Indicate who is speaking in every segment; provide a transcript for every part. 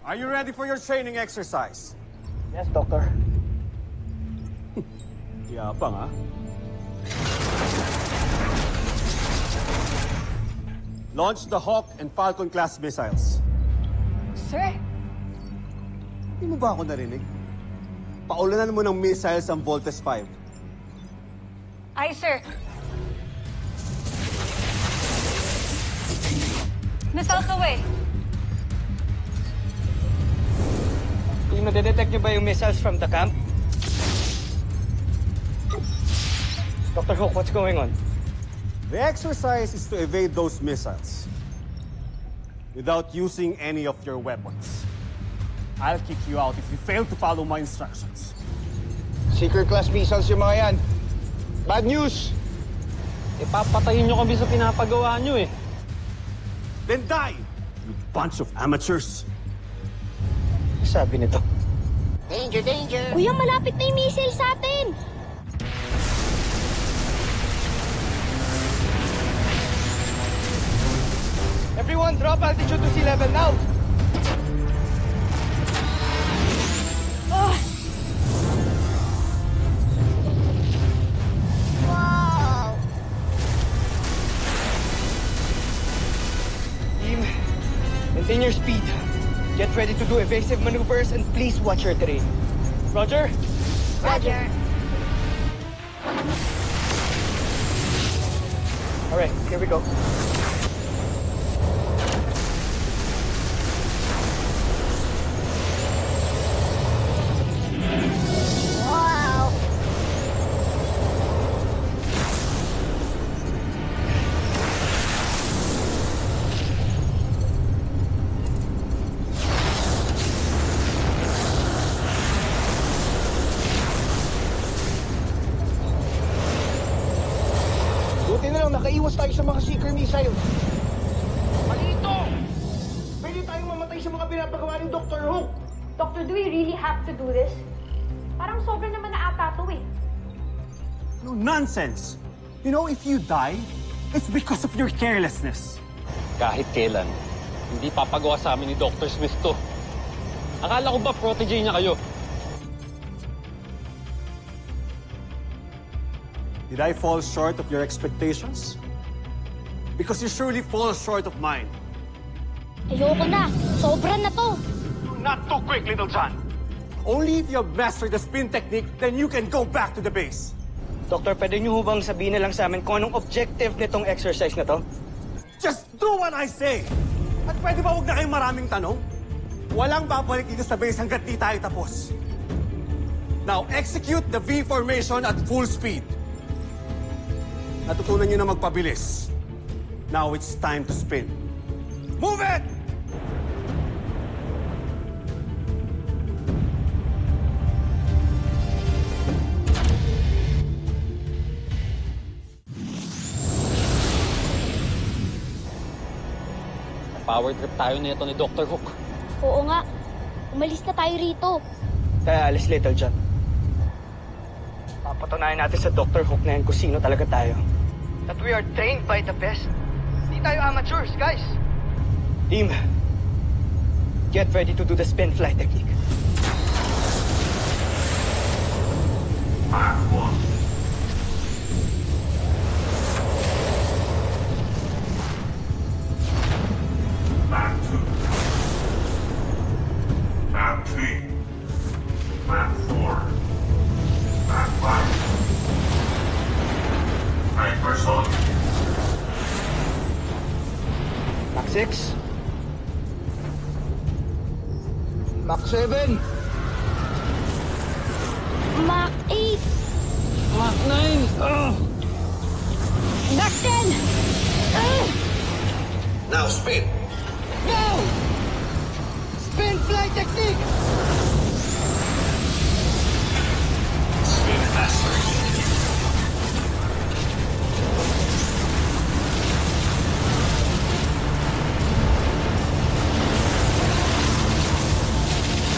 Speaker 1: Are you ready for your training exercise?
Speaker 2: Yes, Doctor.
Speaker 1: Yabang, ha? Launch the Hawk and Falcon class missiles.
Speaker 3: Sir?
Speaker 1: Hindi mo ba ako narinig? Paulanan mo ng missiles ang Voltes 5.
Speaker 3: Ay, sir. Missiles away.
Speaker 2: Nadedetect niyo ba yung missiles from the camp? Dr. Hook, what's going on?
Speaker 1: The exercise is to evade those missiles without using any of your weapons. I'll kick you out if you fail to follow my instructions.
Speaker 4: Secret class missiles yung mga yan. Bad news!
Speaker 2: Ipapatayin niyo kami sa pinapagawa niyo eh.
Speaker 1: Then die, you bunch of amateurs.
Speaker 2: Sabi nito.
Speaker 4: Danger, danger!
Speaker 3: Kuya, malapit na yung missile sa atin!
Speaker 4: Everyone, drop altitude to sea level now!
Speaker 3: Wow!
Speaker 2: Team, maintain your speed. Get ready to do evasive maneuvers and please watch your terrain. Roger?
Speaker 3: Roger.
Speaker 2: All right, here we go.
Speaker 3: Wow!
Speaker 4: Buti na lang nakaiwas tayo sa mga seeker missiles. Malito! Pwede tayong mamatay sa mga pinapagawa ni Dr. Hook.
Speaker 5: Doctor, do we really have to do this? Parang sobrang naman na ata to eh.
Speaker 1: No nonsense. You know, if you die, it's because of your carelessness.
Speaker 6: Kahit kailan, hindi papagawa sa amin ni Dr. Smith to. Akala ko ba protege niya kayo?
Speaker 1: Did I fall short of your expectations? Because you surely fall short of mine.
Speaker 3: Ayoko na. Sobra na to.
Speaker 1: Not too quick, Little John. Only if you have mastered the spin technique, then you can go back to the base.
Speaker 2: Doctor, pwede niyo bang sabihin na lang sa amin kung anong objective nitong exercise na to?
Speaker 1: Just do what I say! At pwede ba huwag na kayong maraming tanong? Walang babalik dito sa base hanggat di tayo tapos. Now, execute the V formation at full speed. Natutunan niyo na magpabilis. Now it's time to spin. Move it!
Speaker 6: Power trip tayo nito ni Dr. Hook.
Speaker 3: Oo nga. Umalis na tayo rito.
Speaker 2: Kaya alis, Little John. Papatunayan natin sa Dr. Hook na yan kung sino talaga tayo. That we are trained by the best. Hindi tayo amateurs, guys. Team, get ready to do the spin flight technique.
Speaker 7: Mach 1. Mach 2. Mach 3. Mach 4. Mach 5. Hypersonic.
Speaker 2: Mach 6.
Speaker 4: Mach 7.
Speaker 3: Mach 8.
Speaker 6: Mach 9!
Speaker 3: Mach 10.
Speaker 7: Now spin.
Speaker 2: Go! Spin flight technique!
Speaker 7: Spin faster.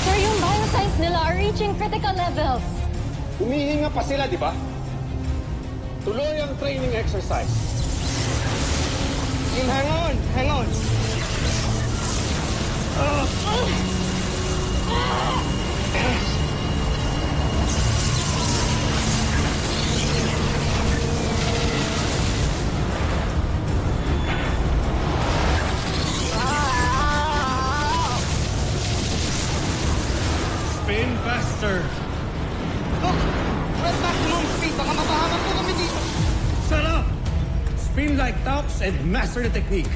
Speaker 3: Sir, yung biosigns nila are reaching critical levels.
Speaker 1: Humihinga pa sila, di ba? Tuloy ang training exercise.
Speaker 2: Team, hang on! Hang on!
Speaker 1: Spin faster!
Speaker 4: Look! We're at maximum speed. Baka mapahamak po kami dito.
Speaker 1: Shut up! Spin like tops and master the technique.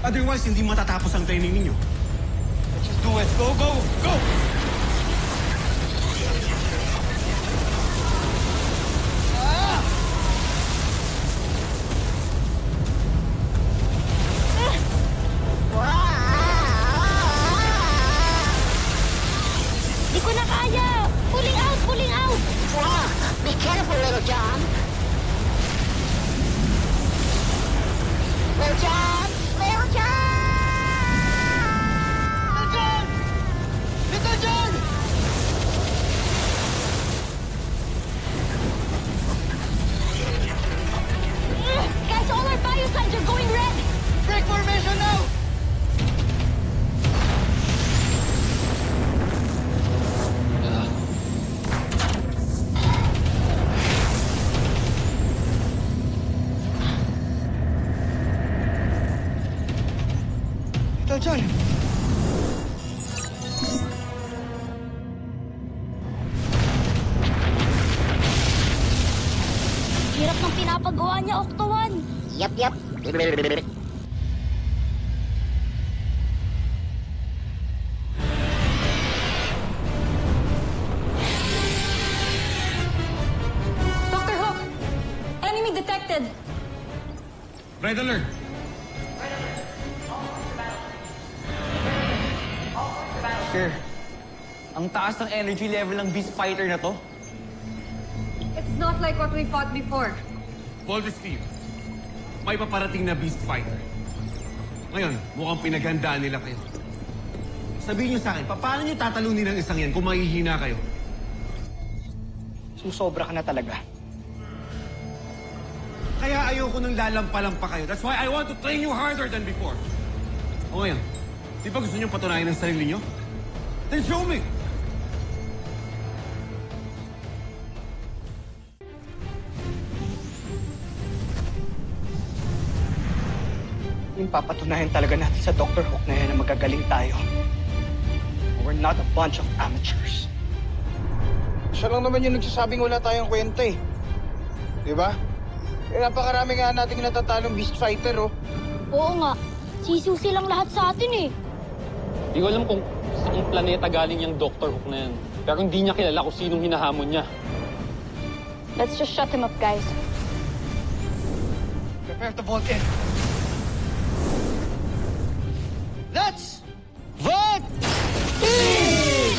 Speaker 1: Otherwise, hindi matatapos ang training ninyo.
Speaker 4: Let's just do it. Go, go, go!
Speaker 3: Di ko na kaya! Pulling out! Pulling out!
Speaker 8: Be careful, Little John. Little John! Little John!
Speaker 4: Little John!
Speaker 3: Guys, all our biosigns are going red!
Speaker 4: Break formation now! Little John!
Speaker 3: Hirap ng pinapagawa niya, Octo-1.
Speaker 8: Yep, yep.
Speaker 3: Dr. Hook! Enemy detected!
Speaker 1: Red alert!
Speaker 2: Sir, ang taas ng energy level ng Beast Fighter na to.
Speaker 5: It's not like what we fought before.
Speaker 1: Paul Steve, may paparating na Beast Fighter. Ngayon, mukhang pinaghandaan nila kayo. Sabihin niyo sa akin, paano niyo tatalunin ang isang yan kung mahihina kayo?
Speaker 2: Susobra ka na talaga.
Speaker 1: Kaya ayoko nang lalampa-lampa kayo. That's why I want to train you harder than before. O ngayon, di ba gusto niyo patunayan ng sarili niyo? Then show me!
Speaker 2: Yung papatunayan talaga natin sa Dr. Hook na yan na magagaling tayo. We're not a bunch of amateurs.
Speaker 4: Siya lang naman yung nagsasabing wala tayong kwenta eh. Di ba? Eh, napakarami nga nating natatalong Beast Fighter, oh.
Speaker 3: Oo nga. Sisusi lang lahat sa atin eh.
Speaker 6: Hindi ko alam kung saan planeta galing yung Dr. Hook na yan. Pero hindi niya kilala kung sinong hinahamon niya.
Speaker 3: Let's just shut him up, guys.
Speaker 4: Prepare to vault in. Let's vault in!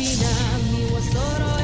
Speaker 9: Minami wa soro